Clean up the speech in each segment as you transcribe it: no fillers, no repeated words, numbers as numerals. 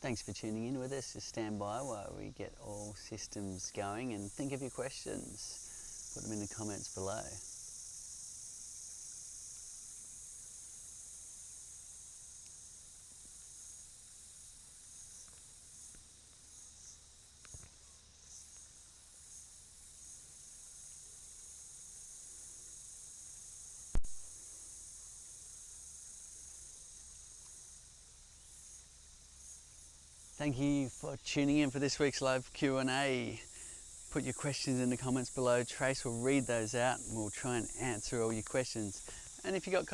Thanks for tuning in with us. Just stand by while we get all systems going and think of your questions. Put them in the comments below. Thank you for tuning in for this week's live Q&A. Put your questions in the comments below. Trace will read those out and we'll try and answer all your questions. And if you got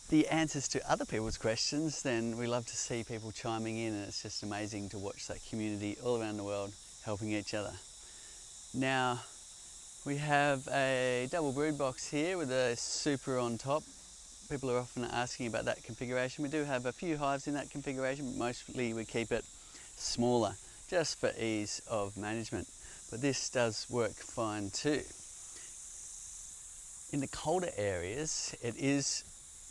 the answers to other people's questions, then we love to see people chiming in, and it's just amazing to watch that community all around the world helping each other. Now, we have a double brood box here with a super on top. People are often asking about that configuration. We do have a few hives in that configuration, but mostly we keep it smaller, just for ease of management. But this does work fine too. In the colder areas, it is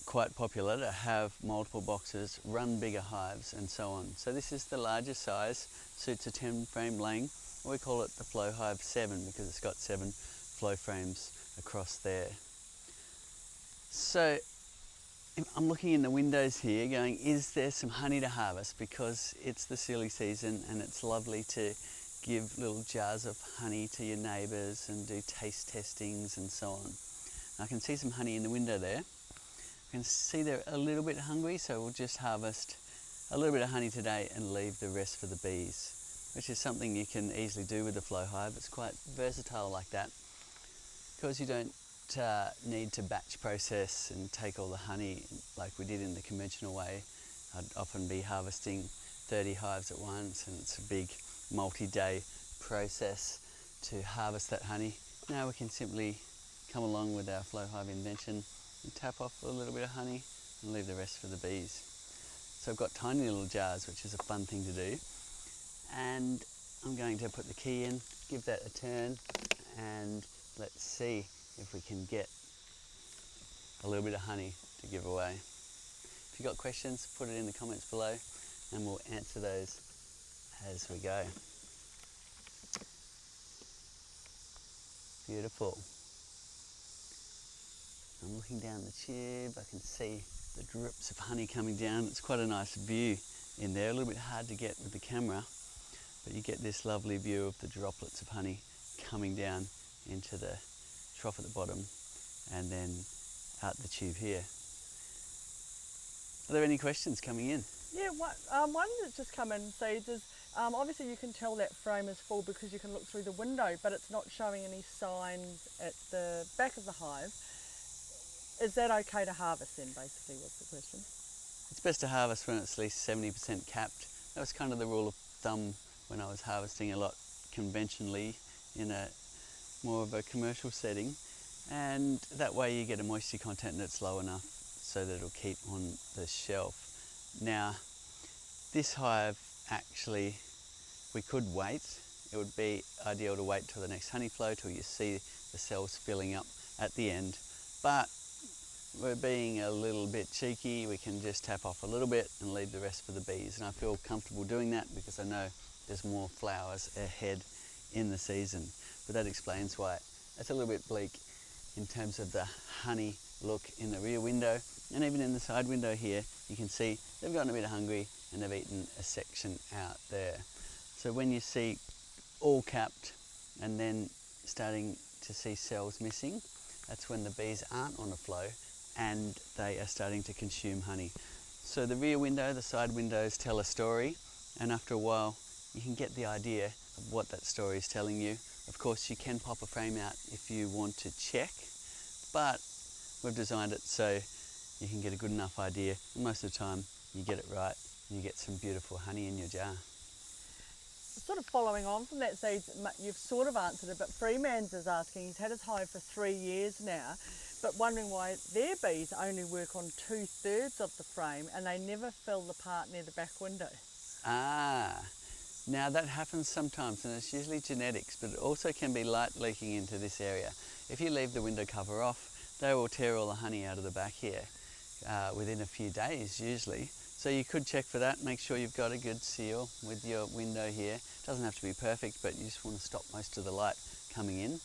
quite popular to have multiple boxes, run bigger hives and so on. So this is the larger size, suits a 10 frame laying. We call it the Flow Hive 7 because it's got 7 flow frames across there. So I'm looking in the windows here going, is there some honey to harvest? Because it's the silly season and it's lovely to give little jars of honey to your neighbours and do taste testings and so on. I can see some honey in the window there. I can see they're a little bit hungry, so we'll just harvest a little bit of honey today and leave the rest for the bees, which is something you can easily do with the Flow Hive. It's quite versatile like that, because you don't need to batch process and take all the honey like we did in the conventional way. I'd often be harvesting 30 hives at once, and it's a big multi-day process to harvest that honey. Now we can simply come along with our Flow Hive invention and tap off a little bit of honey and leave the rest for the bees. So I've got tiny little jars, which is a fun thing to do, and I'm going to put the key in, give that a turn, and let's see if we can get a little bit of honey to give away. If you've got questions, put it in the comments below and we'll answer those as we go. Beautiful. I'm looking down the tube, I can see the drips of honey coming down. It's quite a nice view in there, a little bit hard to get with the camera, but you get this lovely view of the droplets of honey coming down into the trough at the bottom and then out the tube here. Are there any questions coming in? Yeah, one that's just come in says is, obviously you can tell that frame is full because you can look through the window, but it's not showing any signs at the back of the hive. Is that okay to harvest then, basically, was the question? It's best to harvest when it's at least 70% capped. That was kind of the rule of thumb when I was harvesting a lot conventionally in a more of a commercial setting, and that way you get a moisture content that's low enough so that it'll keep on the shelf. Now, this hive actually, we could wait. It would be ideal to wait till the next honey flow, till you see the cells filling up at the end, but we're being a little bit cheeky. We can just tap off a little bit and leave the rest for the bees, and I feel comfortable doing that because I know there's more flowers ahead in the season. But that explains why it's a little bit bleak in terms of the honey look in the rear window, and even in the side window here you can see they've gotten a bit hungry and they've eaten a section out there. So when you see all capped and then starting to see cells missing, that's when the bees aren't on a flow and they are starting to consume honey. So the rear window, the side windows tell a story, and after a while you can get the idea of what that story is telling you. Of course, you can pop a frame out if you want to check, but we've designed it so you can get a good enough idea, and most of the time you get it right and you get some beautiful honey in your jar. Sort of following on from that, so you've sort of answered it, but Freeman's is asking, he's had his hive for 3 years now, but wondering why their bees only work on 2/3 of the frame and they never fill the part near the back window. Now that happens sometimes, and it's usually genetics, but it also can be light leaking into this area. If you leave the window cover off, they will tear all the honey out of the back here. within a few days usually. So you could check for that, make sure you've got a good seal with your window here. It doesn't have to be perfect, but you just want to stop most of the light coming in.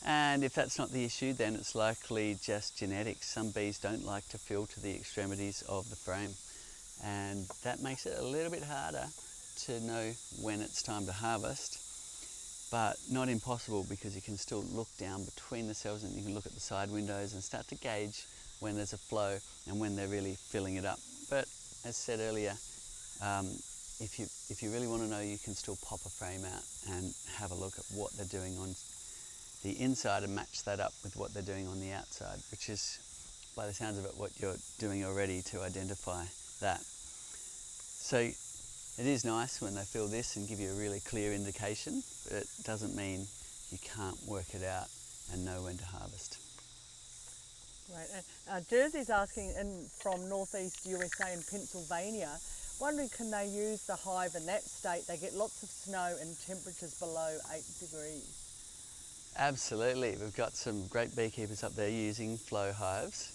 And if that's not the issue, then it's likely just genetics. Some bees don't like to fill to the extremities of the frame, and that makes it a little bit harder to know when it's time to harvest, but not impossible, because you can still look down between the cells and you can look at the side windows and start to gauge when there's a flow and when they're really filling it up. But as said earlier, if you really want to know, you can still pop a frame out and have a look at what they're doing on the inside and match that up with what they're doing on the outside, which is, by the sounds of it, what you're doing already to identify that. So it is nice when they feel this and give you a really clear indication, but it doesn't mean you can't work it out and know when to harvest. Right. Jersey's asking from northeast USA and Pennsylvania, wondering can they use the hive in that state? They get lots of snow and temperatures below 8 degrees. Absolutely. We've got some great beekeepers up there using flow hives.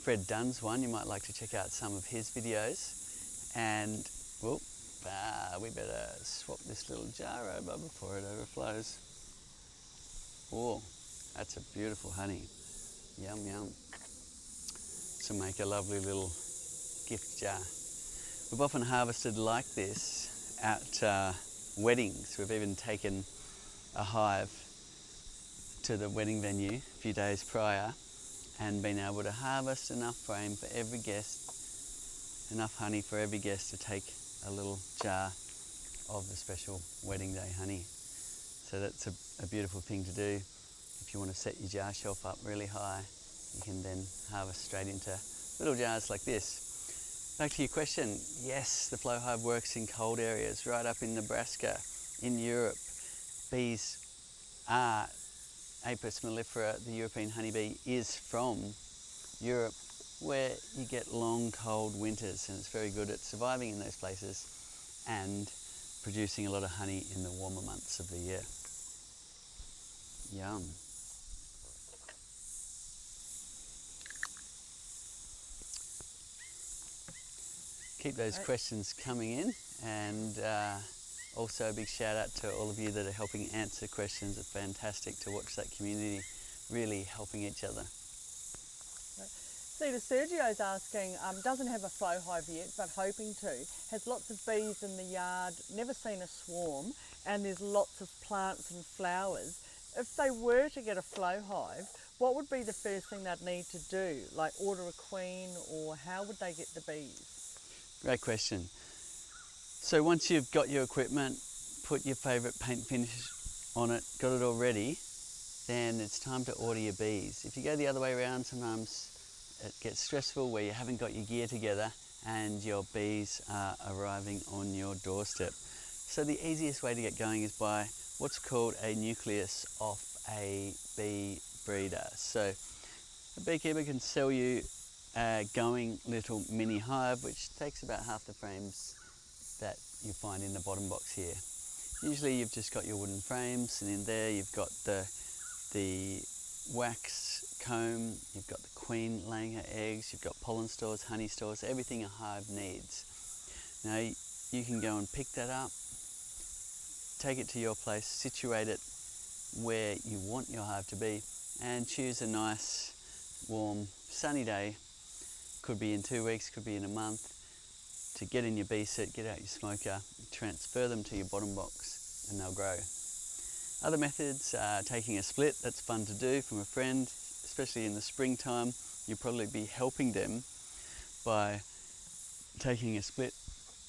Fred Dunn's one, you might like to check out some of his videos. And we better swap this little jar over before it overflows. Oh, that's a beautiful honey. Yum, yum. To make a lovely little gift jar. We've often harvested like this at weddings. We've even taken a hive to the wedding venue a few days prior and been able to harvest enough frame for every guest, enough honey for every guest to take a little jar of the special wedding day honey. So that's a beautiful thing to do. If you want to set your jar shelf up really high, you can then harvest straight into little jars like this. Back to your question, yes, the flow hive works in cold areas, right up in Nebraska, in Europe. Bees are, Apis mellifera, the European honeybee, is from Europe, where you get long cold winters, and it's very good at surviving in those places and producing a lot of honey in the warmer months of the year. Yum. Keep those questions coming in, and also a big shout out to all of you that are helping answer questions. It's fantastic to watch that community really helping each other. Peter, Sergio's asking, doesn't have a flow hive yet, but hoping to. Has lots of bees in the yard, never seen a swarm, and there's lots of plants and flowers. If they were to get a flow hive, what would be the first thing they'd need to do? Like order a queen, or how would they get the bees? Great question. So once you've got your equipment, put your favourite paint finish on it, got it all ready, then it's time to order your bees. If you go the other way around, sometimes it gets stressful where you haven't got your gear together and your bees are arriving on your doorstep. So the easiest way to get going is by what's called a nucleus off a bee breeder. So a beekeeper can sell you a going little mini hive, which takes about half the frames that you find in the bottom box here. Usually you've just got your wooden frames, and in there you've got the wax comb, you've got the queen laying her eggs, you've got pollen stores, honey stores, everything a hive needs. Now you can go and pick that up, take it to your place, situate it where you want your hive to be, and choose a nice warm sunny day. Could be in 2 weeks, could be in a month, to get in your bee set, get out your smoker, transfer them to your bottom box, and they'll grow. Other methods are taking a split. That's fun to do from a friend, especially in the springtime. You'll probably be helping them by taking a split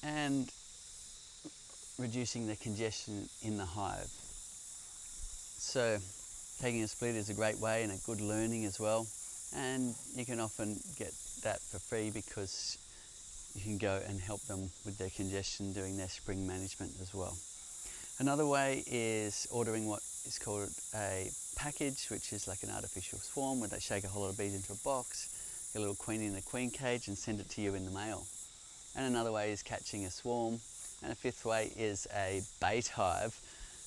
and reducing the congestion in the hive. So taking a split is a great way and a good learning as well, and you can often get that for free because you can go and help them with their congestion doing their spring management as well. Another way is ordering what is called a package, which is like an artificial swarm where they shake a whole lot of bees into a box, get a little queen in a queen cage and send it to you in the mail. And another way is catching a swarm. And a fifth way is a bait hive,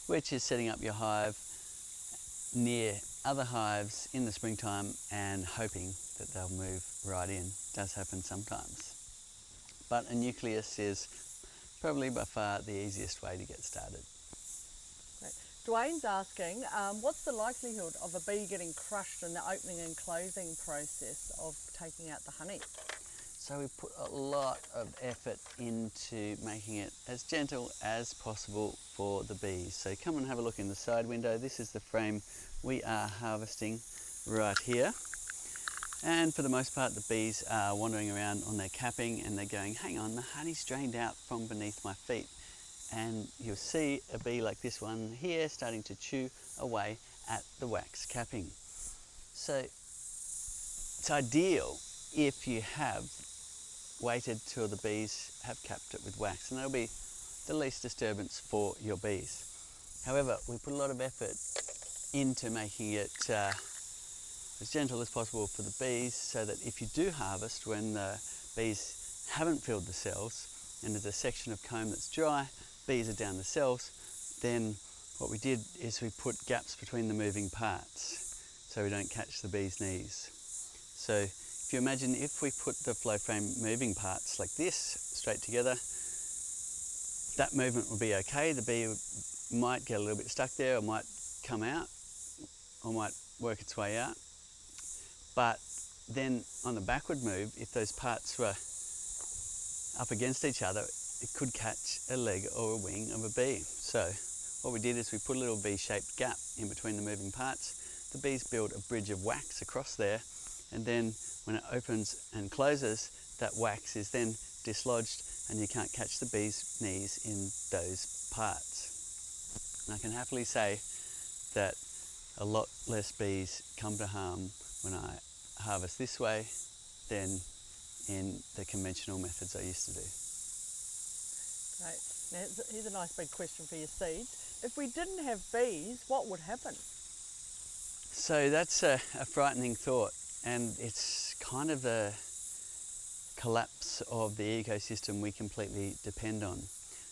which is setting up your hive near other hives in the springtime and hoping that they'll move right in. Does happen sometimes. But a nucleus is probably by far the easiest way to get started. Great. Dwayne's asking, what's the likelihood of a bee getting crushed in the opening and closing process of taking out the honey? So we put a lot of effort into making it as gentle as possible for the bees. So come and have a look in the side window. This is the frame we are harvesting right here. And for the most part, the bees are wandering around on their capping and they're going, hang on, the honey's drained out from beneath my feet. And you'll see a bee like this one here starting to chew away at the wax capping. So it's ideal if you have waited till the bees have capped it with wax, and that'll be the least disturbance for your bees. However, we put a lot of effort into making it as gentle as possible for the bees, so that if you do harvest when the bees haven't filled the cells and there's a section of comb that's dry, bees are down the cells, then what we did is we put gaps between the moving parts so we don't catch the bees' knees. So if you imagine if we put the flow frame moving parts like this straight together, that movement will be okay. The bee might get a little bit stuck there, or might come out, or might work its way out. But then on the backward move, if those parts were up against each other, it could catch a leg or a wing of a bee. So what we did is we put a little V-shaped gap in between the moving parts. The bees build a bridge of wax across there, and then when it opens and closes, that wax is then dislodged and you can't catch the bees' knees in those parts. And I can happily say that a lot less bees come to harm when I harvest this way than in the conventional methods I used to do. Great. Now here's a nice big question for your seeds. If we didn't have bees, what would happen? So that's a frightening thought, and it's kind of the collapse of the ecosystem we completely depend on.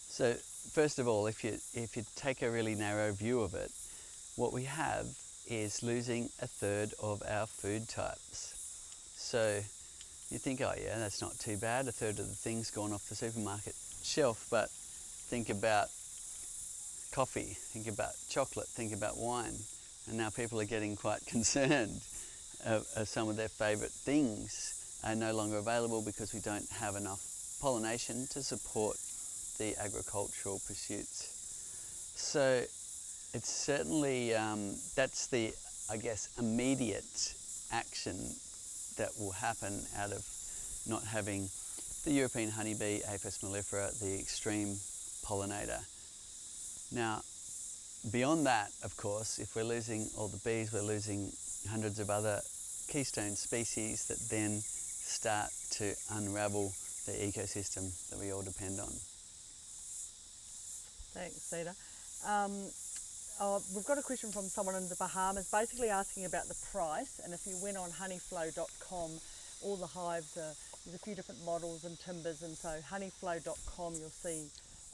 So first of all, if you take a really narrow view of it, what we have is losing a third of our food types. So you think, oh yeah, that's not too bad, a third of the things gone off the supermarket shelf, but think about coffee, think about chocolate, think about wine, and now people are getting quite concerned of some of their favourite things are no longer available because we don't have enough pollination to support the agricultural pursuits. So it's certainly, that's the, I guess, immediate action that will happen out of not having the European honeybee, Apis mellifera, the extreme pollinator. Now, beyond that, of course, if we're losing all the bees, we're losing hundreds of other keystone species that then start to unravel the ecosystem that we all depend on. Thanks, Cedar. We've got a question from someone in the Bahamas basically asking about the price, and if you went on honeyflow.com, all the hives are, there's a few different models and timbers, and so honeyflow.com you'll see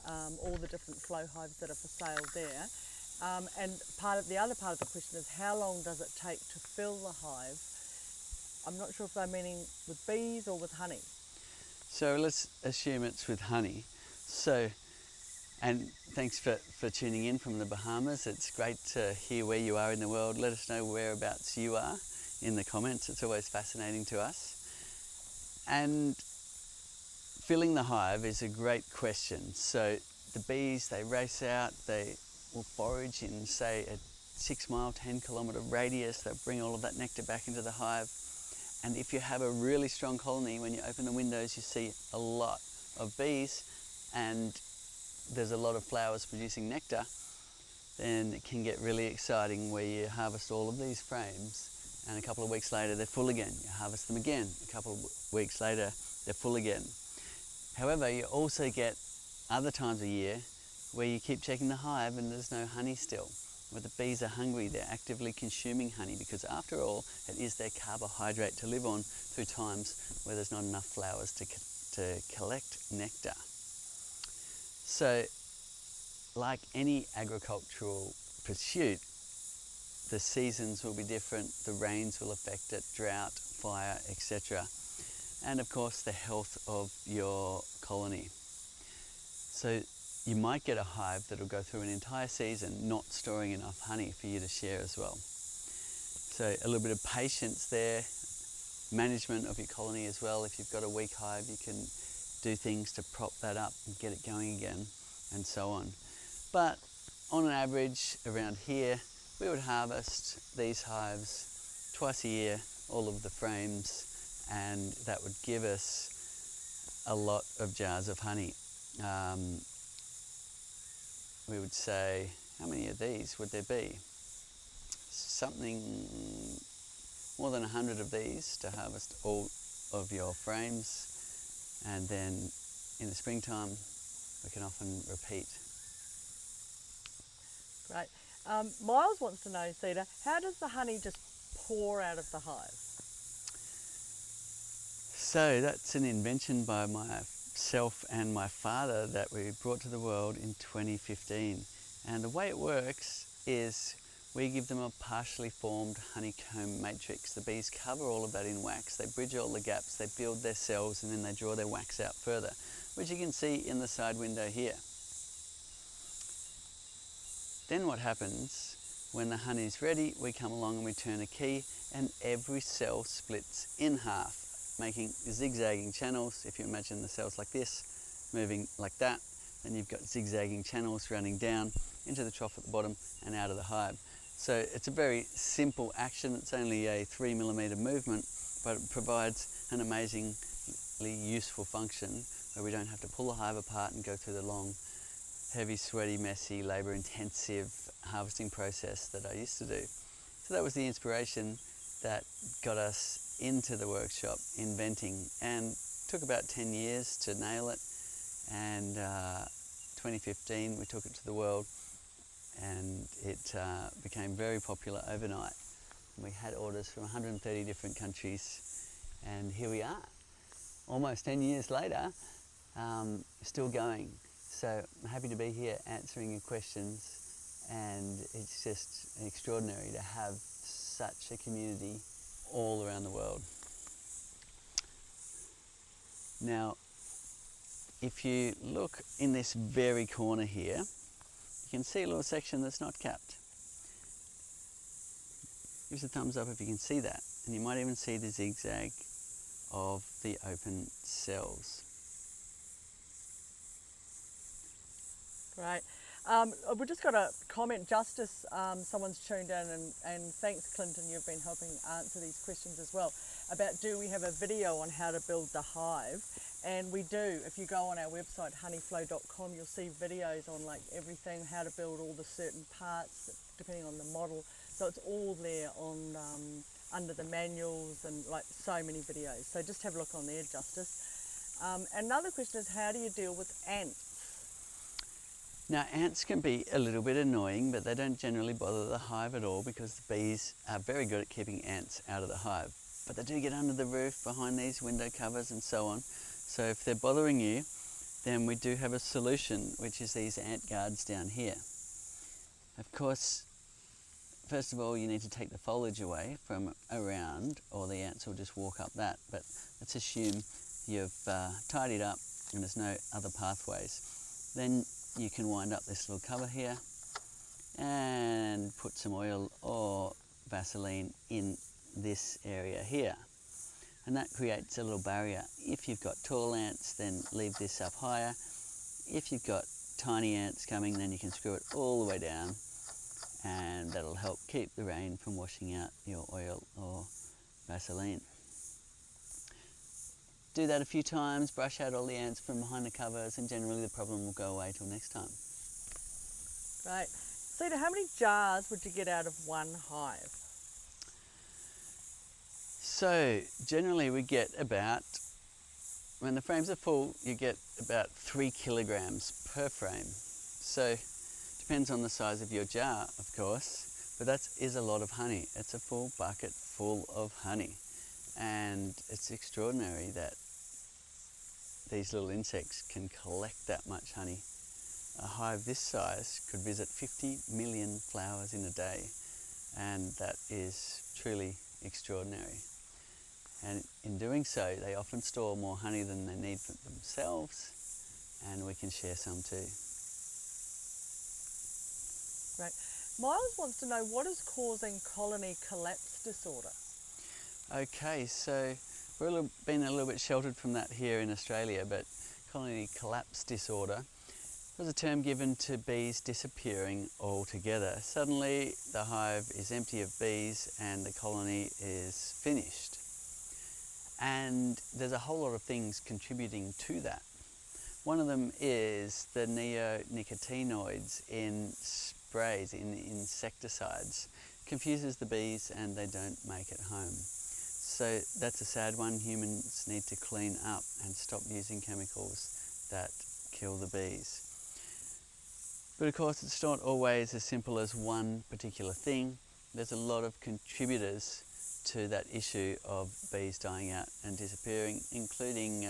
all the different flow hives that are for sale there. And the other part of the question is, how long does it take to fill the hive? I'm not sure if they're meaning with bees or with honey. So let's assume it's with honey. So, and thanks for tuning in from the Bahamas. It's great to hear where you are in the world. Let us know whereabouts you are in the comments. It's always fascinating to us. And filling the hive is a great question. So the bees, they race out, they will forage in, say, a 6 mile, 10 kilometre radius. They'll bring all of that nectar back into the hive. And if you have a really strong colony, when you open the windows, you see a lot of bees and there's a lot of flowers producing nectar, then it can get really exciting where you harvest all of these frames and a couple of weeks later they're full again. You harvest them again, a couple of weeks later they're full again. However, you also get other times of year where you keep checking the hive and there's no honey still, where the bees are hungry, they're actively consuming honey, because after all, it is their carbohydrate to live on through times where there's not enough flowers to collect nectar. So, like any agricultural pursuit, the seasons will be different, the rains will affect it, drought, fire, etc. And of course the health of your colony. So you might get a hive that will go through an entire season not storing enough honey for you to share as well. So a little bit of patience there, management of your colony as well. If you've got a weak hive, you can do things to prop that up and get it going again, and so on. But on an average around here, we would harvest these hives twice a year, all of the frames, and that would give us a lot of jars of honey. We would say, how many of these would there be? Something more than 100 of these to harvest all of your frames, and then in the springtime we can often repeat. Great. Miles wants to know, Cedar, how does the honey just pour out of the hive? So that's an invention by myself and my father that we brought to the world in 2015. And the way it works is we give them a partially formed honeycomb matrix. The bees cover all of that in wax, they bridge all the gaps, they build their cells, and then they draw their wax out further, which you can see in the side window here. Then what happens, when the honey is ready, we come along and we turn a key and every cell splits in half, making zigzagging channels. If you imagine the cells like this, moving like that, then you've got zigzagging channels running down into the trough at the bottom and out of the hive. So it's a very simple action. It's only a 3mm movement, but it provides an amazingly useful function where we don't have to pull the hive apart and go through the long, heavy, sweaty, messy, labour-intensive harvesting process that I used to do. So that was the inspiration that got us into the workshop inventing, and took about 10 years to nail it. And 2015 we took it to the world, and it became very popular overnight. We had orders from 130 different countries, and here we are, almost 10 years later, still going. So I'm happy to be here answering your questions, and it's just extraordinary to have such a community all around the world. Now, if you look in this very corner here, you can see a little section that's not capped. Give us a thumbs up if you can see that, and you might even see the zigzag of the open cells. Great. We've just got a comment, Justice, someone's tuned in, and thanks Clinton, you've been helping answer these questions as well, about do we have a video on how to build the hive. And we do. If you go on our website honeyflow.com, you'll see videos on like everything, how to build all the certain parts depending on the model. So it's all there on under the manuals, and like so many videos. So just have a look on there, Justice. Another question is, how do you deal with ants? Now, ants can be a little bit annoying, but they don't generally bother the hive at all because the bees are very good at keeping ants out of the hive. But they do get under the roof, behind these window covers and so on. So if they're bothering you, then we do have a solution, which is these ant guards down here. Of course, first of all, you need to take the foliage away from around, or the ants will just walk up that. But let's assume you've tidied up and there's no other pathways. Then you can wind up this little cover here and put some oil or Vaseline in this area here. And that creates a little barrier. If you've got tall ants, then leave this up higher. If you've got tiny ants coming, then you can screw it all the way down, and that'll help keep the rain from washing out your oil or Vaseline. Do that a few times, brush out all the ants from behind the covers, and generally the problem will go away till next time. Great. Cedar, how many jars would you get out of one hive? So generally we get about, when the frames are full, you get about 3 kilograms per frame. So depends on the size of your jar, of course, but that is a lot of honey. It's a full bucket full of honey, and it's extraordinary that these little insects can collect that much honey. A hive this size could visit 50 million flowers in a day, and that is truly extraordinary. And in doing so, they often store more honey than they need for themselves, and we can share some too. Right. Miles wants to know what is causing colony collapse disorder. Okay, so we've been a little bit sheltered from that here in Australia, but colony collapse disorder was a term given to bees disappearing altogether. Suddenly the hive is empty of bees and the colony is finished. And there's a whole lot of things contributing to that. One of them is the neonicotinoids in sprays, in insecticides, confuses the bees and they don't make it home. So that's a sad one. Humans need to clean up and stop using chemicals that kill the bees. But of course it's not always as simple as one particular thing. There's a lot of contributors to that issue of bees dying out and disappearing, including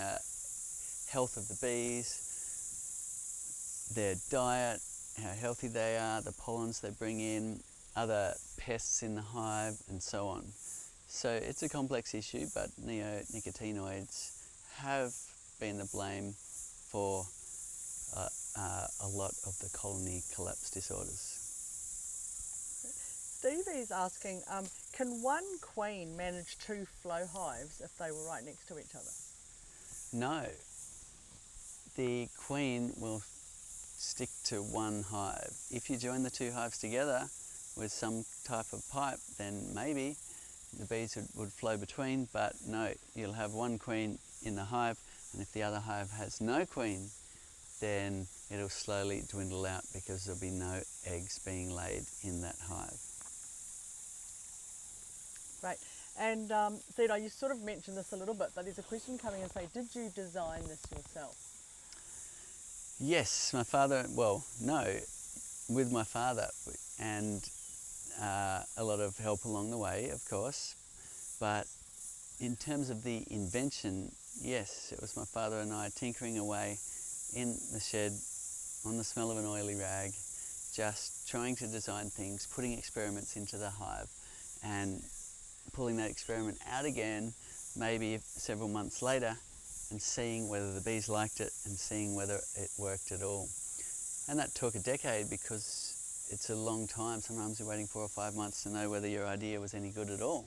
health of the bees, their diet, how healthy they are, the pollens they bring in, other pests in the hive, and so on. So it's a complex issue, but neonicotinoids have been the blame for a lot of the colony collapse disorders. Stevie's asking, can one queen manage 2 flow hives if they were right next to each other? No. The queen will stick to one hive. If you join the 2 hives together with some type of pipe, then maybe the bees would flow between, but no, you'll have one queen in the hive, and if the other hive has no queen, then it'll slowly dwindle out because there'll be no eggs being laid in that hive. Right, and Zito, you sort of mentioned this a little bit, but there's a question coming and say, did you design this yourself? Yes, my father, well, no, with my father, and a lot of help along the way, of course, but in terms of the invention, yes, it was my father and I tinkering away in the shed on the smell of an oily rag, just trying to design things, putting experiments into the hive and pulling that experiment out again maybe several months later and seeing whether the bees liked it and seeing whether it worked at all. And that took a decade because it's a long time. Sometimes you're waiting 4 or 5 months to know whether your idea was any good at all.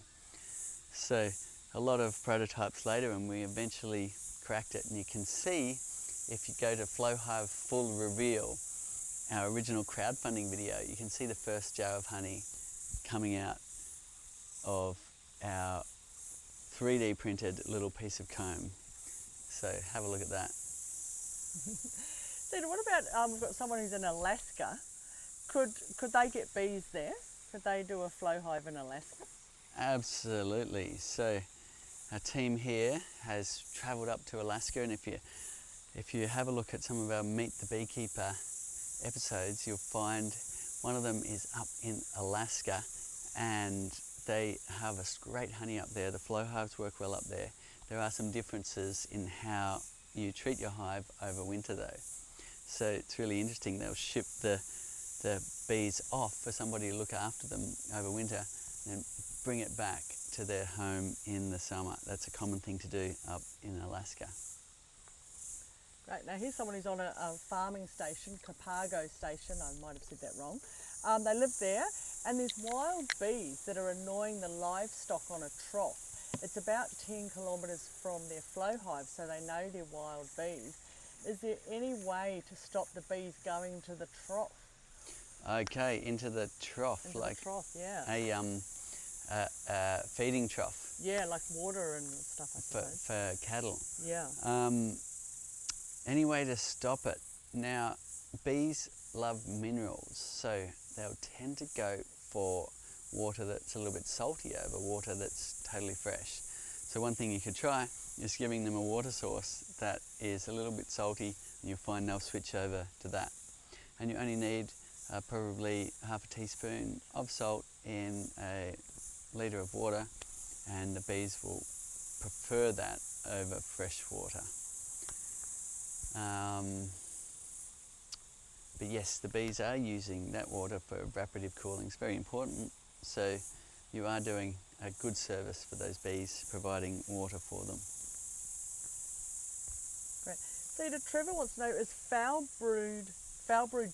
So a lot of prototypes later and we eventually cracked it, and you can see if you go to Flow Hive Full Reveal, our original crowdfunding video, you can see the first jar of honey coming out of our 3D printed little piece of comb. So have a look at that. Zito, what about, we've got someone who's in Alaska. Could they get bees there? Could they do a flow hive in Alaska? Absolutely. So our team here has travelled up to Alaska, and if you have a look at some of our Meet the Beekeeper episodes, you'll find one of them is up in Alaska, and they harvest great honey up there. The flow hives work well up there. There are some differences in how you treat your hive over winter though. So it's really interesting. They'll ship the bees off for somebody to look after them over winter and bring it back to their home in the summer. That's a common thing to do up in Alaska. Great. Now here's someone who's on a farming station, Capago station, I might have said that wrong. They live there, and there's wild bees that are annoying the livestock on a trough. It's about 10 kilometres from their flow hive, so they know they're wild bees. Is there any way to stop the bees going to the trough? Okay, into the trough, Into like the trough, yeah. A feeding trough. Yeah, like water and stuff, I suppose. For cattle. Yeah. Any way to stop it? Now, bees love minerals, so they'll tend to go for water that's a little bit salty over water that's totally fresh. So one thing you could try is giving them a water source that is a little bit salty, and you'll find they'll switch over to that. And you only need probably half a teaspoon of salt in a litre of water, and the bees will prefer that over fresh water. But yes, the bees are using that water for evaporative cooling. It's very important So you are doing a good service for those bees, providing water for them. Great. Cedar, Trevor wants to know, is foul brood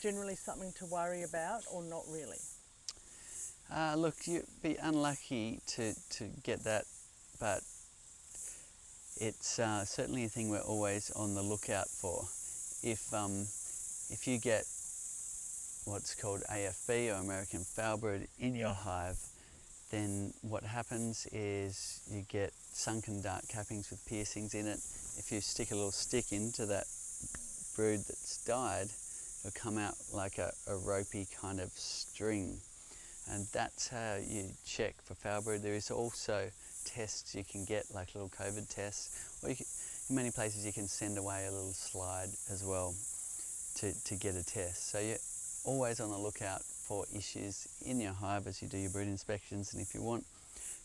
generally something to worry about or not really? Look, you'd be unlucky to get that, but it's certainly a thing we're always on the lookout for. If you get what's called AFB, or American foulbrood, in your hive, then what happens is you get sunken dark cappings with piercings in it. If you stick a little stick into that brood that's died, it'll come out like a ropey kind of string. And that's how you check for foulbrood. There is also tests you can get, like little COVID tests, or in many places you can send away a little slide as well to get a test. So you're always on the lookout for issues in your hive as you do your brood inspections. And if you want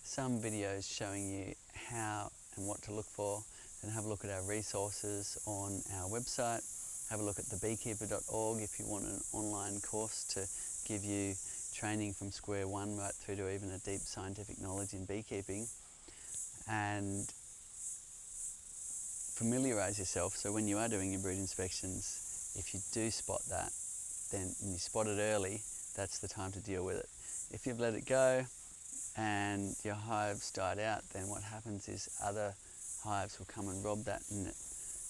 some videos showing you how and what to look for, then have a look at our resources on our website. Have a look at thebeekeeper.org if you want an online course to give you training from square one right through to even a deep scientific knowledge in beekeeping. And familiarise yourself, so when you are doing your brood inspections, if you do spot that, then when you spot it early, that's the time to deal with it. If you've let it go and your hive's died out, then what happens is other hives will come and rob that, and it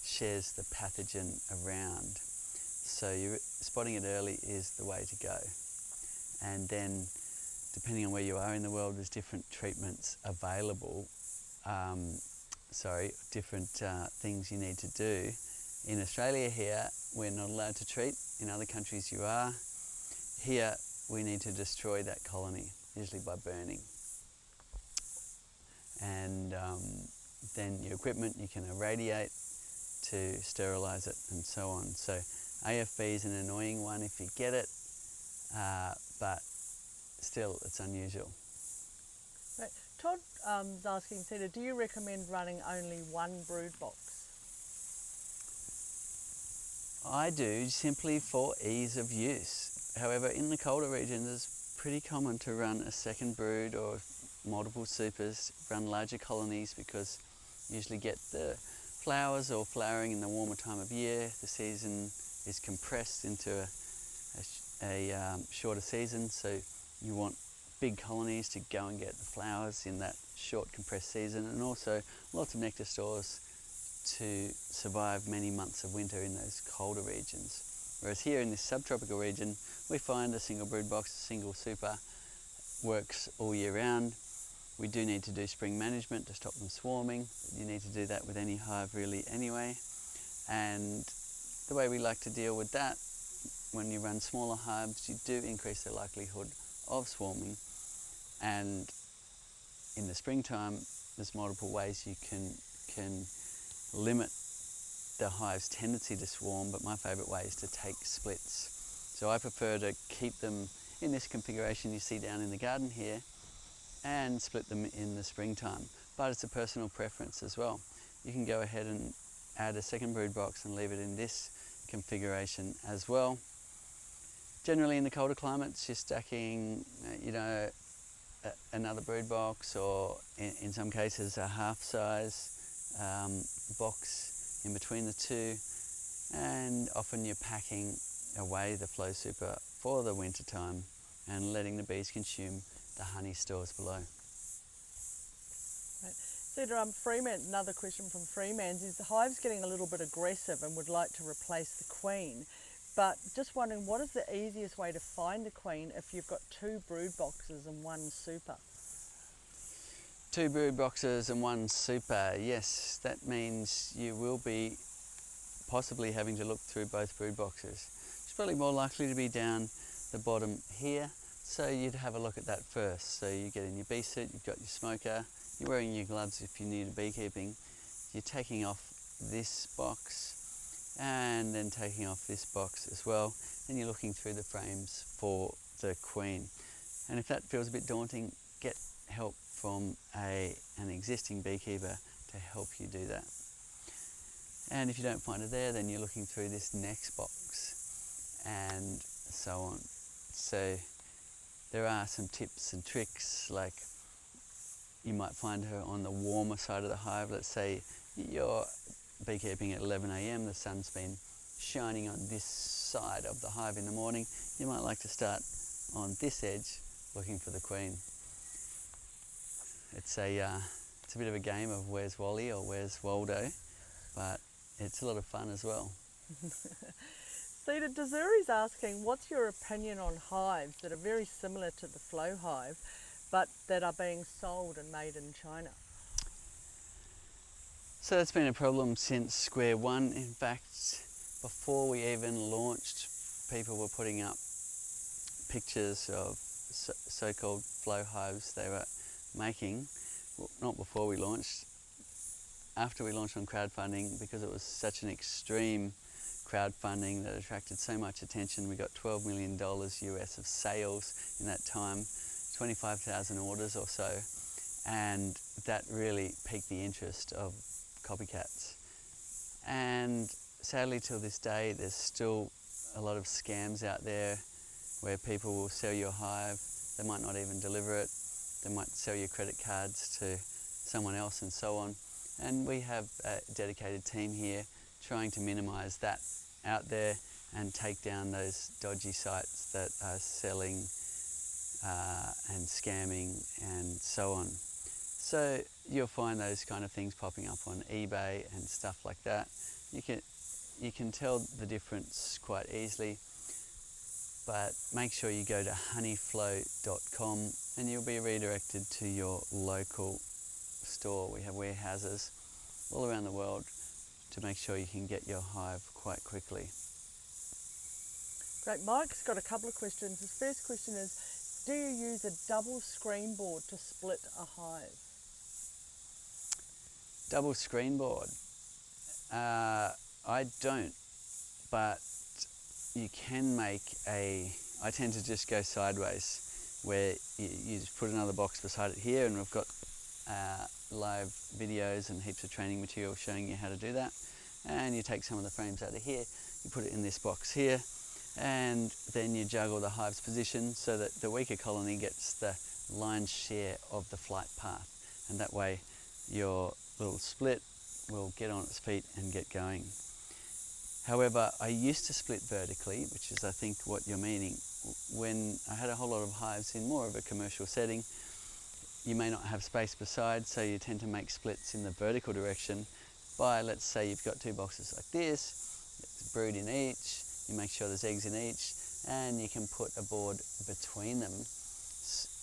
shares the pathogen around. So spotting it early is the way to go. And then, depending on where you are in the world, there's different treatments available. Different things you need to do. In Australia here, we're not allowed to treat. In other countries you are. Here, we need to destroy that colony, usually by burning. And then your equipment, you can irradiate to sterilise it and so on. So AFB is an annoying one if you get it, but still it's unusual. Right. Todd is asking, Cedar, do you recommend running only one brood box? I do, simply for ease of use. However, in the colder regions it's pretty common to run a second brood or multiple supers, run larger colonies, because you usually get the flowers or flowering in the warmer time of year. The season is compressed into a shorter season, so you want big colonies to go and get the flowers in that short compressed season, and also lots of nectar stores to survive many months of winter in those colder regions. Whereas here in this subtropical region, we find a single brood box, a single super, works all year round. We do need to do spring management to stop them swarming. You need to do that with any hive really anyway. And the way we like to deal with that, when you run smaller hives, you do increase the likelihood of swarming. And in the springtime, there's multiple ways you can limit the hive's tendency to swarm, but my favourite way is to take splits. So I prefer to keep them in this configuration you see down in the garden here, and split them in the springtime. But it's a personal preference as well. You can go ahead and add a second brood box and leave it in this configuration as well. Generally in the colder climates, you're stacking, another brood box, or in some cases a half-size box in between the two, and often you're packing away the flow super for the winter time and letting the bees consume the honey stores below. Right. Cedar, another question from Freeman's is the hive's getting a little bit aggressive and would like to replace the queen, but just wondering, what is the easiest way to find the queen if you've got two brood boxes and one super? Two brood boxes and one super, yes, that means you will be possibly having to look through both brood boxes. It's probably more likely to be down the bottom here, so you'd have a look at that first. So you get in your bee suit, you've got your smoker, you're wearing your gloves if you're new to beekeeping, you're taking off this box and then taking off this box as well, and you're looking through the frames for the queen. And if that feels a bit daunting, get help from an existing beekeeper to help you do that. And if you don't find it there, then you're looking through this next box and so on. So there are some tips and tricks, like you might find her on the warmer side of the hive. Let's say you're beekeeping at 11 a.m, the sun's been shining on this side of the hive in the morning. You might like to start on this edge looking for the queen. It's a bit of a game of where's Wally or where's Waldo, but it's a lot of fun as well. Sita Desuri's asking, what's your opinion on hives that are very similar to the flow hive, but that are being sold and made in China? So that's been a problem since square one. In fact, before we even launched, people were putting up pictures of so-called flow hives they were making. Well, not before we launched, after we launched on crowdfunding, because it was such an extreme crowdfunding that attracted so much attention. We got $12 million US of sales in that time, 25,000 orders or so, and that really piqued the interest of copycats. And sadly, till this day, there's still a lot of scams out there where people will sell your hive. They might not even deliver it. They might sell your credit cards to someone else and so on. And we have a dedicated team here trying to minimise that out there and take down those dodgy sites that are selling and scamming and so on. So you'll find those kind of things popping up on eBay and stuff like that. You can tell the difference quite easily, but make sure you go to honeyflow.com and you'll be redirected to your local store. We have warehouses all around the world to make sure you can get your hive quite quickly. Great. Mike's got a couple of questions. His first question is, do you use a double screen board to split a hive? Double screen board? I don't, but you can make I tend to just go sideways, where you just put another box beside it here, and we've got live videos and heaps of training material showing you how to do that. And you take some of the frames out of here, you put it in this box here, and then you juggle the hive's position so that the weaker colony gets the lion's share of the flight path, and that way your little split will get on its feet and get going. However, I used to split vertically, which is I think what you're meaning. When I had a whole lot of hives in more of a commercial setting, you may not have space beside, so you tend to make splits in the vertical direction by, let's say you've got two boxes like this, it's brood in each, you make sure there's eggs in each, and you can put a board between them,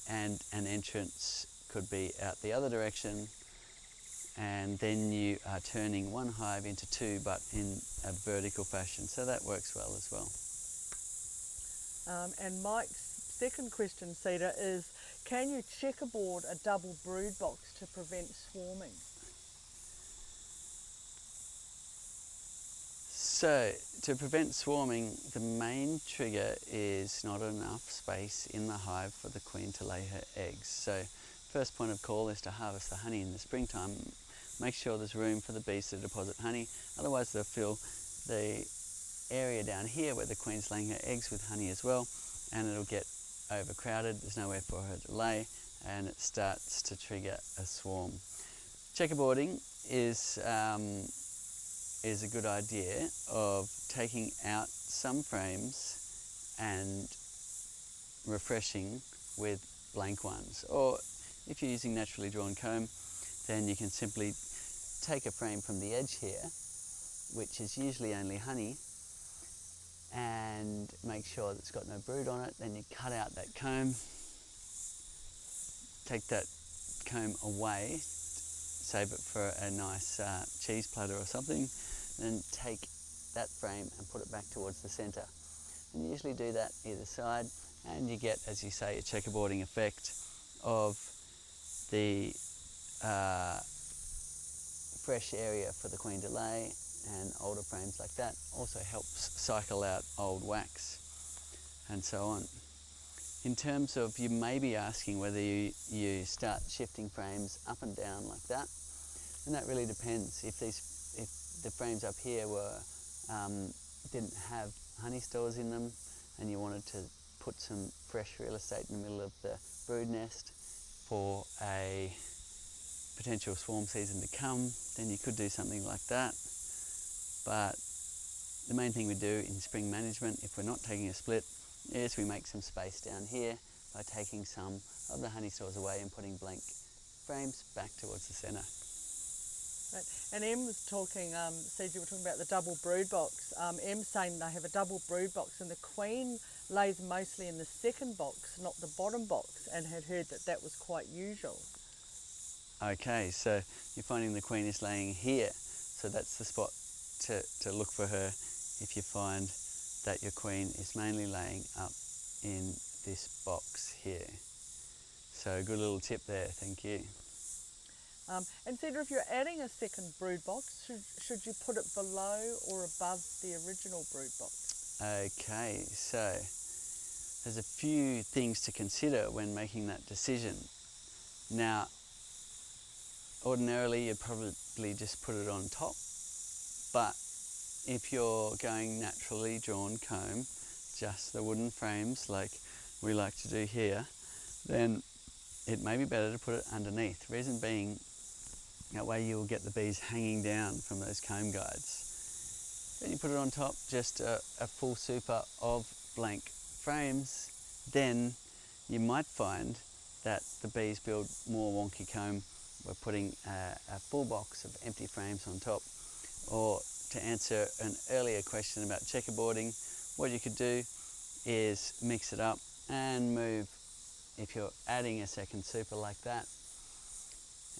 and an entrance could be out the other direction, and then you are turning one hive into two, but in a vertical fashion, so that works well as well. And Mike's second question, Sita, is, can you checkerboard a double brood box to prevent swarming? So, to prevent swarming, the main trigger is not enough space in the hive for the queen to lay her eggs. So, first point of call is to harvest the honey in the springtime. Make sure there's room for the bees to deposit honey, otherwise they'll fill the area down here where the queen's laying her eggs with honey as well, and it'll get overcrowded, there's nowhere for her to lay, and it starts to trigger a swarm. Checkerboarding is a good idea of taking out some frames and refreshing with blank ones. Or if you're using naturally drawn comb, then you can simply take a frame from the edge here, which is usually only honey, and make sure that it's got no brood on it. Then you cut out that comb, take that comb away, save it for a nice cheese platter or something, then take that frame and put it back towards the centre. And you usually do that either side, and you get, as you say, a checkerboarding effect of the fresh area for the queen to lay, and older frames like that also helps cycle out old wax and so on. In terms of, you may be asking whether you start shifting frames up and down like that, and that really depends. If the frames up here were didn't have honey stores in them, and you wanted to put some fresh real estate in the middle of the brood nest for a potential swarm season to come, then you could do something like that. But the main thing we do in spring management, if we're not taking a split, is we make some space down here by taking some of the honey stores away and putting blank frames back towards the centre. Right. And Em was talking, said you were talking about the double brood box. Em's saying they have a double brood box and the queen lays mostly in the second box, not the bottom box, and had heard that that was quite usual. Okay, so you're finding the queen is laying here, so that's the spot to look for her if you find that your queen is mainly laying up in this box here. So a good little tip there, thank you. And Cedar, if you're adding a second brood box, should you put it below or above the original brood box? Okay, so there's a few things to consider when making that decision. Now, ordinarily you'd probably just put it on top, but if you're going naturally drawn comb, just the wooden frames like we like to do here, then it may be better to put it underneath. Reason being, that way you'll get the bees hanging down from those comb guides. Then you put it on top, just a full super of blank frames, then you might find that the bees build more wonky comb by putting a full box of empty frames on top. Or to answer an earlier question about checkerboarding, what you could do is mix it up and move, if you're adding a second super like that,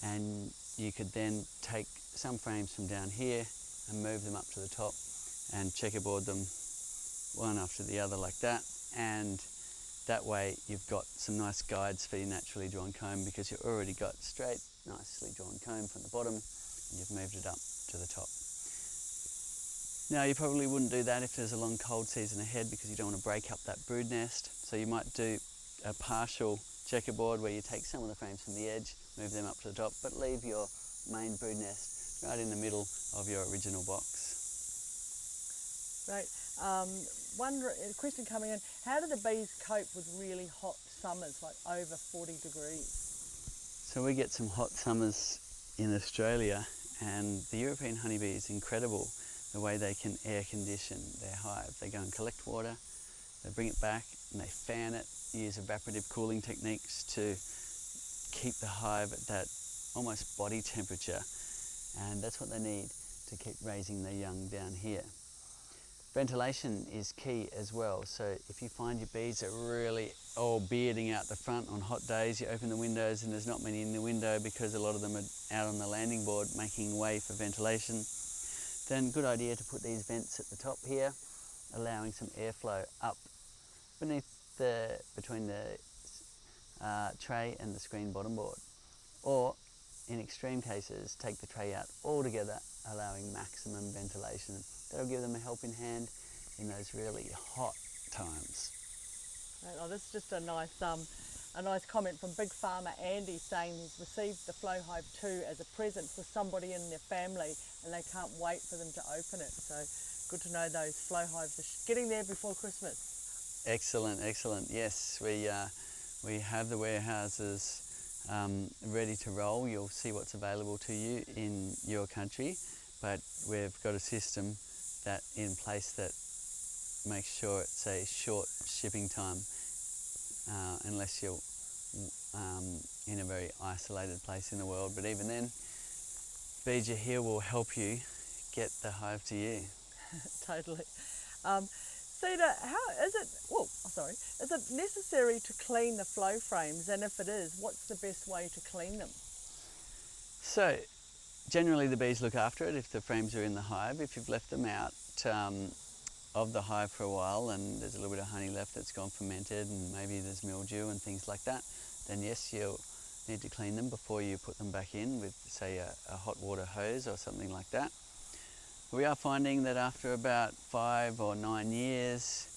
and you could then take some frames from down here and move them up to the top and checkerboard them one after the other like that, and that way you've got some nice guides for your naturally drawn comb because you've already got straight, nicely drawn comb from the bottom and you've moved it up to the top. Now you probably wouldn't do that if there's a long cold season ahead because you don't want to break up that brood nest, so you might do a partial checkerboard where you take some of the frames from the edge, move them up to the top, but leave your main brood nest right in the middle of your original box. Right. A question coming in, how do the bees cope with really hot summers, like over 40 degrees? So we get some hot summers in Australia, and the European honeybee is incredible the way they can air condition their hive. They go and collect water, they bring it back and they fan it, use evaporative cooling techniques to keep the hive at that almost body temperature, and that's what they need to keep raising their young down here. Ventilation is key as well, so if you find your bees are really all bearding out the front on hot days, you open the windows and there's not many in the window because a lot of them are out on the landing board making way for ventilation, then good idea to put these vents at the top here, allowing some airflow up between the tray and the screen bottom board. Or, in extreme cases, take the tray out altogether, allowing maximum ventilation. That'll give them a helping hand in those really hot times. Right, oh, this is just a nice comment from Big Farmer Andy saying he's received the Flow Hive 2 as a present for somebody in their family and they can't wait for them to open it. So good to know those Flow Hives are getting there before Christmas. Excellent, excellent. Yes, we have the warehouses ready to roll. You'll see what's available to you in your country, but we've got a system that in place that makes sure it's a short shipping time, unless you're in a very isolated place in the world. But even then, Beeja here will help you get the hive to you. Totally. Cedar, is it necessary to clean the flow frames, and if it is, what's the best way to clean them? So generally the bees look after it if the frames are in the hive. If you've left them out of the hive for a while and there's a little bit of honey left that's gone fermented and maybe there's mildew and things like that, then yes, you'll need to clean them before you put them back in with, say, a hot water hose or something like that. We are finding that after about 5 or 9 years,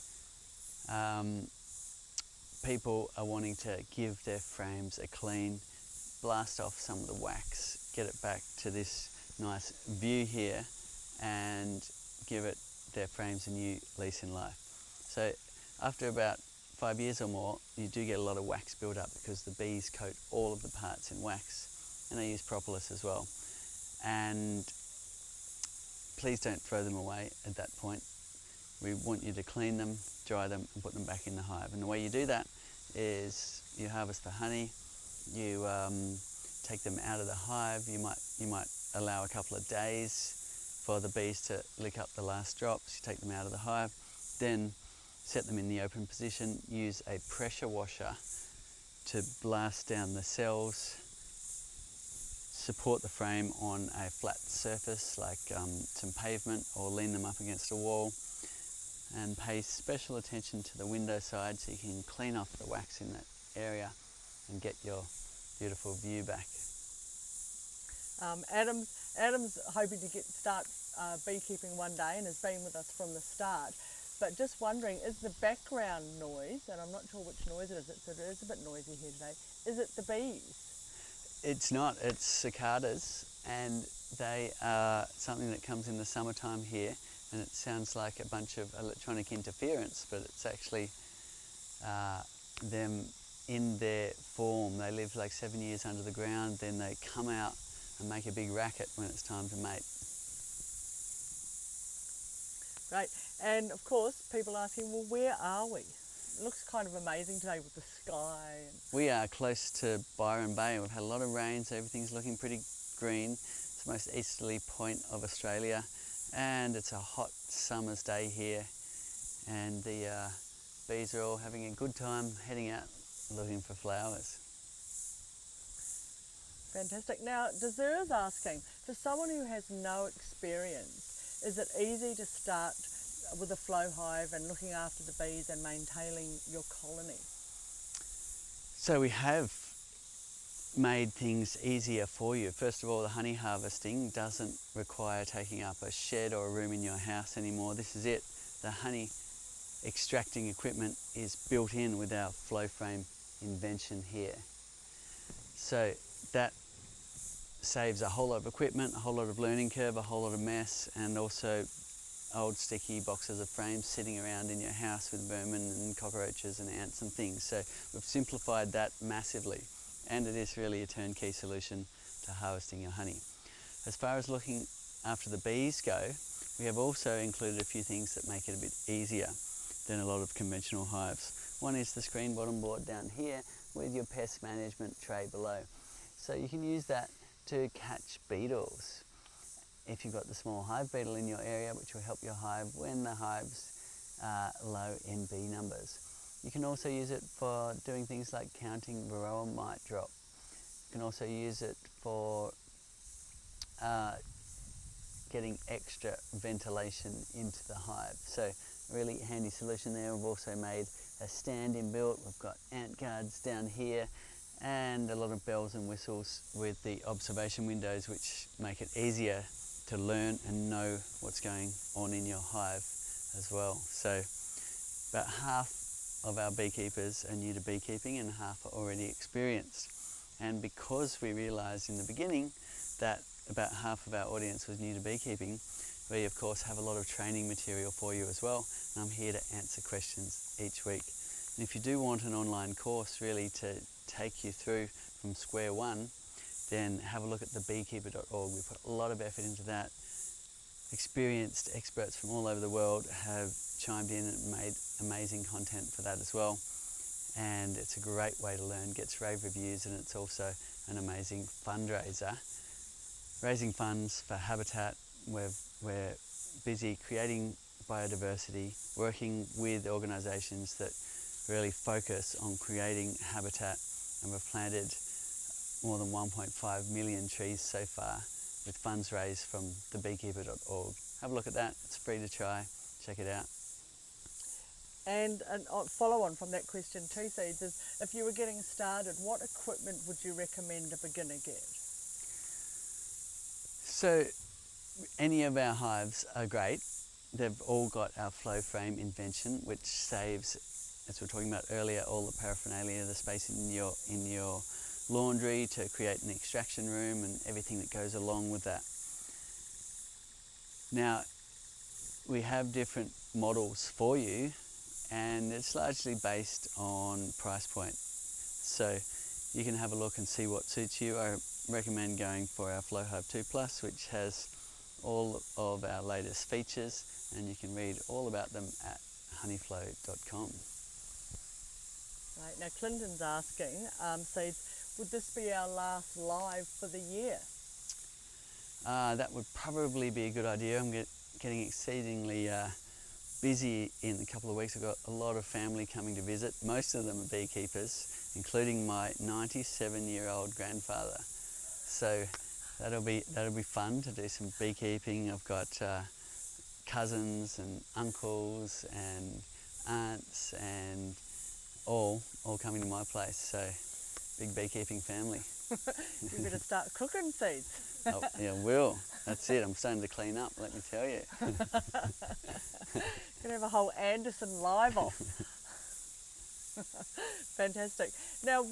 people are wanting to give their frames a clean, blast off some of the wax, get it back to this nice view here, and give their frames a new lease in life. So after about 5 years or more, you do get a lot of wax build up because the bees coat all of the parts in wax, and they use propolis as well. And please don't throw them away at that point. We want you to clean them, dry them, and put them back in the hive. And the way you do that is you harvest the honey, you take them out of the hive. You might allow a couple of days for the bees to lick up the last drops. You take them out of the hive, then set them in the open position. Use a pressure washer to blast down the cells. Support the frame on a flat surface like some pavement, or lean them up against a wall, and pay special attention to the window side so you can clean off the wax in that area and get your beautiful view back. Adam's hoping to start beekeeping one day and has been with us from the start. But just wondering, is the background noise, and I'm not sure which noise it is a bit noisy here today, is it the bees? It's not, it's cicadas, and they are something that comes in the summertime here, and it sounds like a bunch of electronic interference, but it's actually them in their form. They live like 7 years under the ground, then they come out and make a big racket when it's time to mate. Great. And of course, people asking, well, where are we? It looks kind of amazing today with the sky. We are close to Byron Bay. We've had a lot of rain, so everything's looking pretty green. It's the most easterly point of Australia, and it's a hot summer's day here, and the bees are all having a good time heading out looking for flowers. Fantastic. Now, Desir's asking, for someone who has no experience, is it easy to start with a flow hive and looking after the bees and maintaining your colony? So we have made things easier for you. First of all, the honey harvesting doesn't require taking up a shed or a room in your house anymore. This is it. The honey extracting equipment is built in with our flow frame invention here. So that saves a whole lot of equipment, a whole lot of learning curve, a whole lot of mess, and also old sticky boxes of frames sitting around in your house with vermin and cockroaches and ants and things. So we've simplified that massively, and it is really a turnkey solution to harvesting your honey. As far as looking after the bees go, we have also included a few things that make it a bit easier than a lot of conventional hives. One is the screen bottom board down here with your pest management tray below. So you can use that to catch beetles. If you've got the small hive beetle in your area, which will help your hive when the hives are low in bee numbers. You can also use it for doing things like counting varroa mite drop. You can also use it for getting extra ventilation into the hive. So a really handy solution there. We've also made a stand inbuilt. We've got ant guards down here, and a lot of bells and whistles with the observation windows, which make it easier to learn and know what's going on in your hive as well. So about half of our beekeepers are new to beekeeping and half are already experienced. And because we realised in the beginning that about half of our audience was new to beekeeping, we of course have a lot of training material for you as well, and I'm here to answer questions each week. And if you do want an online course really to take you through from square one, then have a look at the beekeeper.org. We put a lot of effort into that. Experienced experts from all over the world have chimed in and made amazing content for that as well. And it's a great way to learn, gets rave reviews, and it's also an amazing fundraiser. Raising funds for habitat. We're busy creating biodiversity, working with organisations that really focus on creating habitat, and we've planted more than 1.5 million trees so far with funds raised from the beekeeper.org. Have a look at that, it's free to try, check it out. And a follow on from that question too, Seeds, is if you were getting started, what equipment would you recommend a beginner get? So any of our hives are great. They've all got our flow frame invention, which saves, as we were talking about earlier, all the paraphernalia, the space in your laundry to create an extraction room and everything that goes along with that. Now, we have different models for you, and it's largely based on price point. So you can have a look and see what suits you. I recommend going for our Flow Hive 2 Plus, which has all of our latest features, and you can read all about them at honeyflow.com. Right, now Clinton's asking, says, would this be our last live for the year? That would probably be a good idea. I'm getting exceedingly busy in a couple of weeks. I've got a lot of family coming to visit. Most of them are beekeepers, including my 97-year-old grandfather. So that'll be fun to do some beekeeping. I've got cousins and uncles and aunts and all coming to my place. So big beekeeping family. You better start cooking seeds. Oh, yeah, will. That's it. I'm starting to clean up, let me tell you. Gonna have a whole Anderson live off. Fantastic. Now,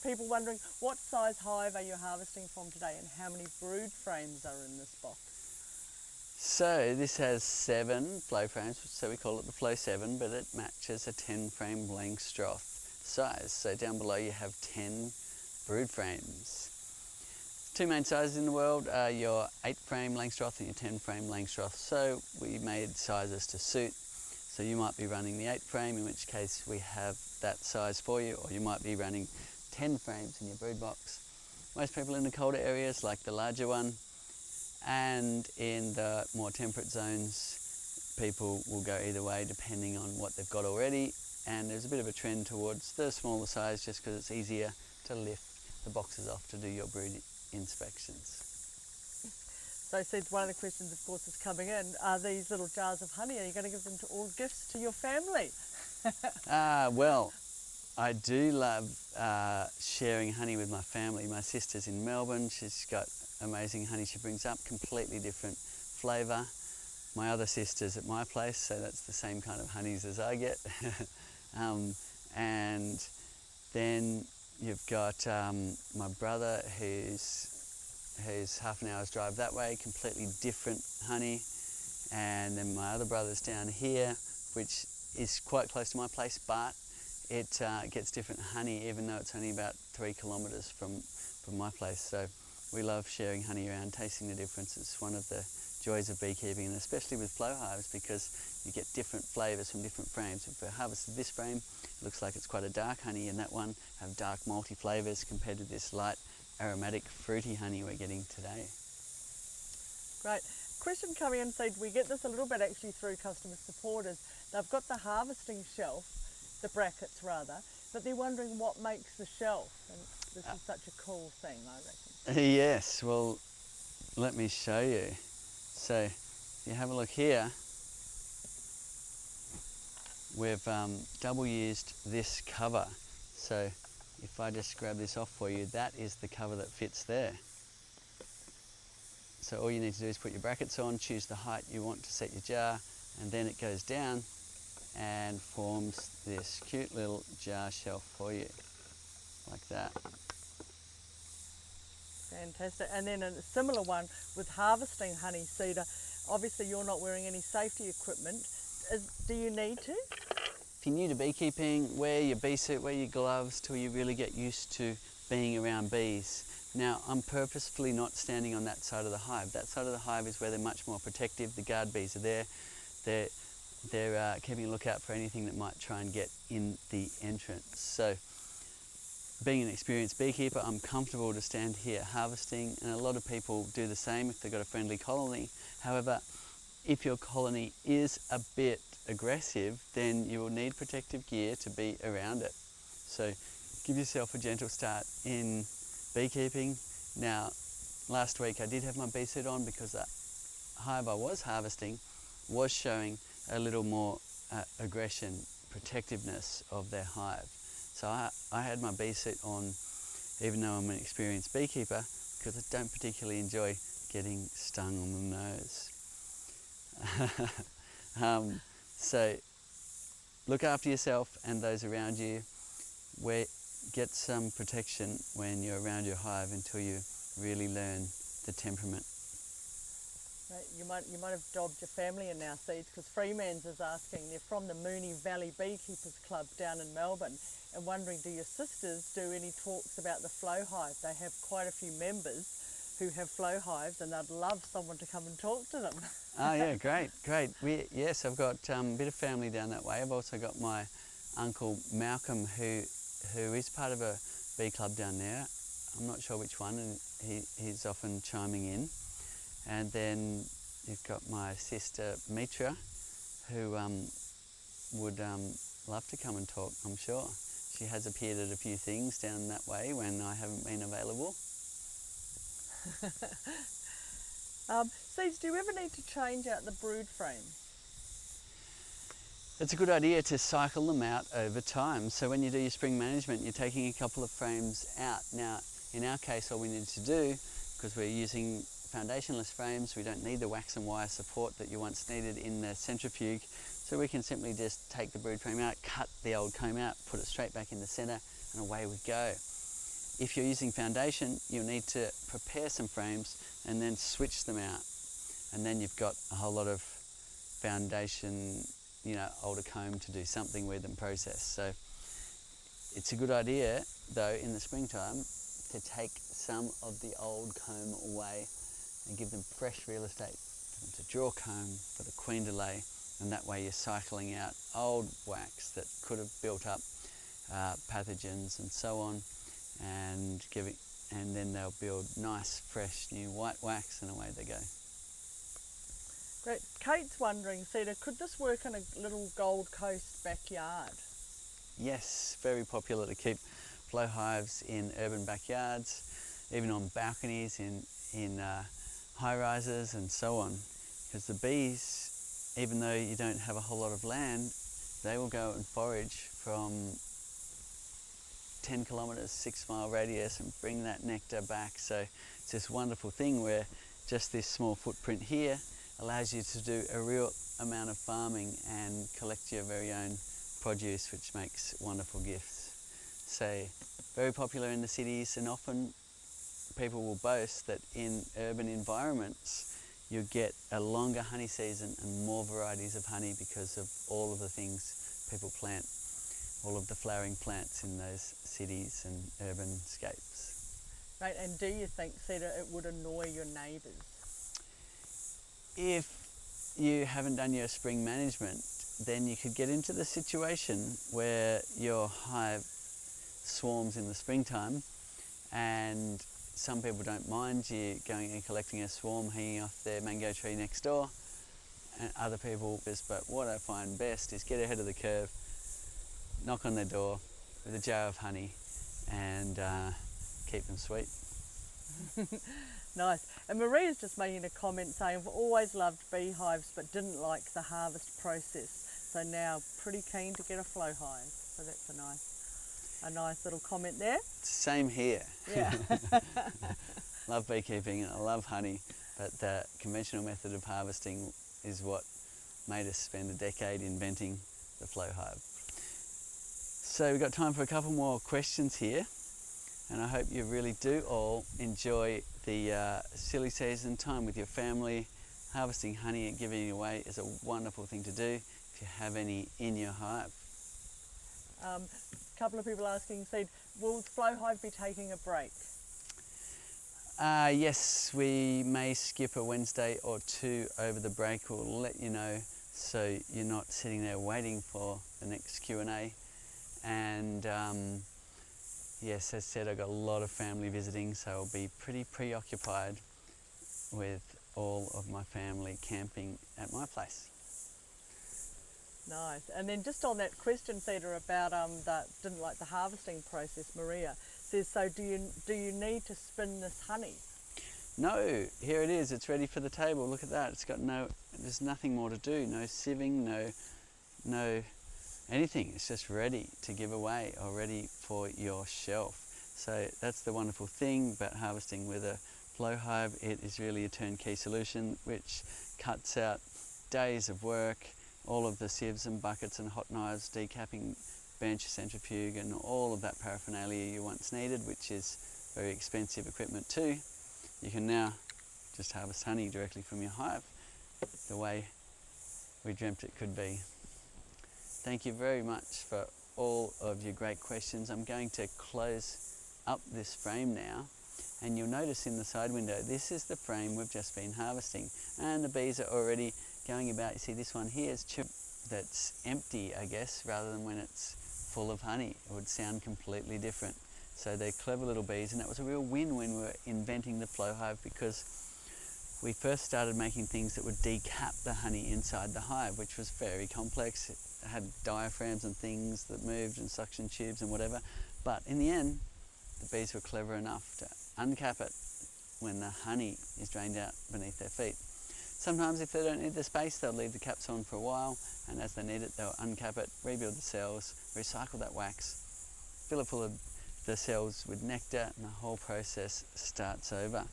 people wondering, what size hive are you harvesting from today, and how many brood frames are in this box? So this has 7 flow frames, so we call it the Flow 7, but it matches a 10-frame Langstroth size. So down below you have 10 brood frames. 2 main sizes in the world are your 8-frame Langstroth and your 10-frame Langstroth. So we made sizes to suit. So you might be running the 8-frame, in which case we have that size for you, or you might be running 10 frames in your brood box. Most people in the colder areas like the larger one, and in the more temperate zones people will go either way depending on what they've got already, and there's a bit of a trend towards the smaller size just because it's easier to lift the boxes off to do your brood inspections. So, Seeds, one of the questions, of course, is coming in. Are these little jars of honey, are you going to give them to all gifts to your family? Well, I do love sharing honey with my family. My sister's in Melbourne. She's got amazing honey she brings up, completely different flavour. My other sister's at my place, so that's the same kind of honeys as I get. And then you've got my brother who's half an hour's drive that way, completely different honey. And then my other brother's down here, which is quite close to my place, but it gets different honey even though it's only about 3 kilometres from my place. So we love sharing honey around, tasting the difference. It's one of the joys of beekeeping, and especially with flow hives, because you get different flavours from different frames. If we harvested this frame, it looks like it's quite a dark honey, and that one have dark malty flavours compared to this light aromatic fruity honey we're getting today. Great. Question coming in, said we get this a little bit actually through customer supporters. They've got the harvesting shelf, the brackets rather, but they're wondering what makes the shelf, and this is such a cool thing, I reckon. Yes, well, let me show you. So if you have a look here, we've double used this cover. So if I just grab this off for you, that is the cover that fits there. So all you need to do is put your brackets on, choose the height you want to set your jar, and then it goes down and forms this cute little jar shelf for you, like that. Fantastic. And then a similar one with harvesting honey cedar. Obviously you're not wearing any safety equipment. Do you need to? If you're new to beekeeping, wear your bee suit, wear your gloves till you really get used to being around bees. Now, I'm purposefully not standing on that side of the hive. That side of the hive is where they're much more protective. The guard bees are there. They're keeping a lookout for anything that might try and get in the entrance. So, being an experienced beekeeper, I'm comfortable to stand here harvesting, and a lot of people do the same if they've got a friendly colony. However, if your colony is a bit aggressive, then you will need protective gear to be around it. So give yourself a gentle start in beekeeping. Now, last week I did have my bee suit on because the hive I was harvesting was showing a little more aggression, protectiveness of their hive. So I had my bee suit on even though I'm an experienced beekeeper, because I don't particularly enjoy getting stung on the nose. So look after yourself and those around you. Get some protection when you're around your hive until you really learn the temperament. Right, you might have dobbed your family in our seeds, because Freeman's is asking, they're from the Moonee Valley Beekeepers Club down in Melbourne, and wondering, do your sisters do any talks about the flow hive? They have quite a few members who have flow hives, and they'd love someone to come and talk to them. Oh yeah, great. Yes, I've got a bit of family down that way. I've also got my uncle Malcolm who is part of a bee club down there. I'm not sure which one, and he's often chiming in. And then you've got my sister Mitra, who would love to come and talk, I'm sure. She has appeared at a few things down that way when I haven't been available. Seeds, do you ever need to change out the brood frame? It's a good idea to cycle them out over time. So when you do your spring management, you're taking a couple of frames out. Now, in our case, all we need to do, because we're using foundationless frames, we don't need the wax and wire support that you once needed in the centrifuge. So we can simply just take the brood frame out, cut the old comb out, put it straight back in the centre, and away we go. If you're using foundation, you'll need to prepare some frames and then switch them out. And then you've got a whole lot of foundation, older comb to do something with and process. So it's a good idea, though, in the springtime to take some of the old comb away and give them fresh real estate for them to draw comb for the queen to lay, and that way you're cycling out old wax that could have built up pathogens and so on, and then they'll build nice fresh new white wax, and away they go. Great. Kate's wondering, Cedar, could this work in a little Gold Coast backyard? Yes, very popular to keep flow hives in urban backyards, even on balconies, in high rises and so on, because the bees, even though you don't have a whole lot of land, they will go and forage from 10 kilometres, 6-mile radius, and bring that nectar back. So it's this wonderful thing where just this small footprint here allows you to do a real amount of farming and collect your very own produce, which makes wonderful gifts. So very popular in the cities, and often people will boast that in urban environments you get a longer honey season and more varieties of honey because of all of the things people plant, all of the flowering plants in those cities and urban scapes. Right, and do you think, Cedar, it would annoy your neighbours? If you haven't done your spring management, then you could get into the situation where your hive swarms in the springtime, and some people don't mind you going and collecting a swarm hanging off their mango tree next door, and other people just, but what I find best is get ahead of the curve, knock on their door with a jar of honey, and keep them sweet. Nice. And Maria's just making a comment saying, I've always loved beehives but didn't like the harvest process, so now pretty keen to get a flow hive. So that's a nice little comment there. Same here. Yeah. Love beekeeping and I love honey, but the conventional method of harvesting is what made us spend a decade inventing the flow hive. So we've got time for a couple more questions here, and I hope you really do all enjoy the silly season time with your family. Harvesting honey and giving it away is a wonderful thing to do if you have any in your hive. A couple of people asking, said, will Flow Hive be taking a break? Yes, we may skip a Wednesday or two over the break. We'll let you know so you're not sitting there waiting for the next Q&A. And yes, as said, I've got a lot of family visiting, so I'll be pretty preoccupied with all of my family camping at my place. Nice. And then just on that question, Cedar, about that didn't like the harvesting process, Maria says, so do you need to spin this honey? No, here it is. It's ready for the table. Look at that. It's got there's nothing more to do. No sieving, no anything. It's just ready to give away or ready for your shelf. So that's the wonderful thing about harvesting with a flow hive. It is really a turnkey solution which cuts out days of work, all of the sieves and buckets and hot knives, decapping bench, centrifuge and all of that paraphernalia you once needed, which is very expensive equipment too. You can now just harvest honey directly from your hive the way we dreamt it could be. Thank you very much for all of your great questions. I'm going to close up this frame now, and you'll notice in the side window, this is the frame we've just been harvesting, and the bees are already going about. You see this one here is that's empty, I guess, rather than when it's full of honey. It would sound completely different. So they're clever little bees, and that was a real win when we were inventing the flow hive, because we first started making things that would decap the honey inside the hive, which was very complex. It had diaphragms and things that moved and suction tubes and whatever. But in the end, the bees were clever enough to uncap it when the honey is drained out beneath their feet. Sometimes if they don't need the space, they'll leave the caps on for a while, and as they need it, they'll uncap it, rebuild the cells, recycle that wax, fill it full of the cells with nectar, and the whole process starts over.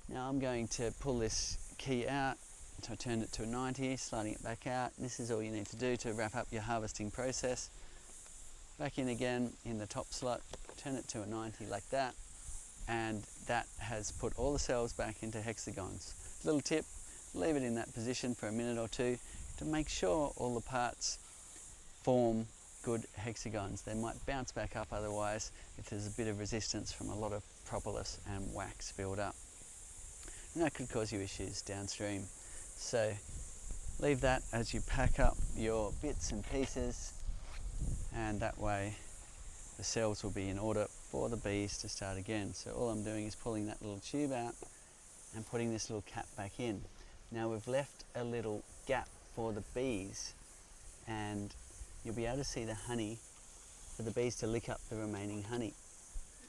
Now I'm going to pull this key out. So I turned it to a 90, sliding it back out. This is all you need to do to wrap up your harvesting process. Back in again in the top slot, turn it to a 90 like that, and that has put all the cells back into hexagons. Little tip, leave it in that position for a minute or two to make sure all the parts form good hexagons. They might bounce back up otherwise if there's a bit of resistance from a lot of propolis and wax build up. And that could cause you issues downstream. So leave that as you pack up your bits and pieces, and that way the cells will be in order for the bees to start again. So all I'm doing is pulling that little tube out and putting this little cap back in. Now we've left a little gap for the bees, and you'll be able to see the honey for the bees to lick up the remaining honey.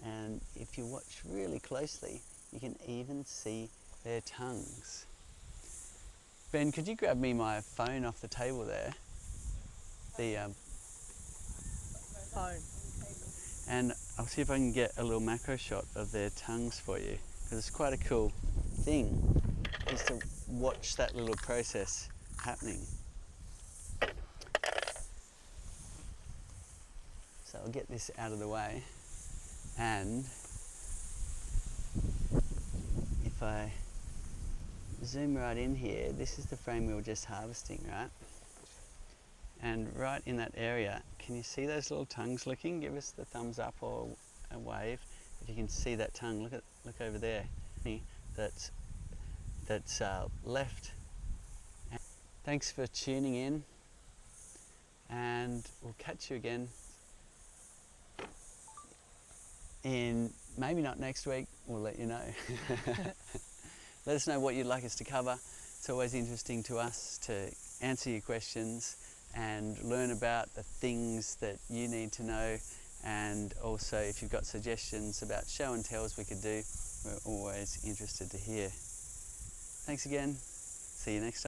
And if you watch really closely, you can even see their tongues. Ben, could you grab me my phone off the table there? The Phone. and I'll see if I can get a little macro shot of their tongues for you, because it's quite a cool thing, is to watch that little process happening. So I'll get this out of the way, and if I zoom right in here, this is the frame we were just harvesting, right? And right in that area, can you see those little tongues licking? Give us the thumbs up or a wave if you can see that tongue. Look over there. That's left. Thanks for tuning in, and we'll catch you again in maybe not next week. We'll let you know. Let us know what you'd like us to cover. It's always interesting to us to answer your questions and learn about the things that you need to know, and also if you've got suggestions about show and tells we could do, we're always interested to hear. Thanks again. See you next time.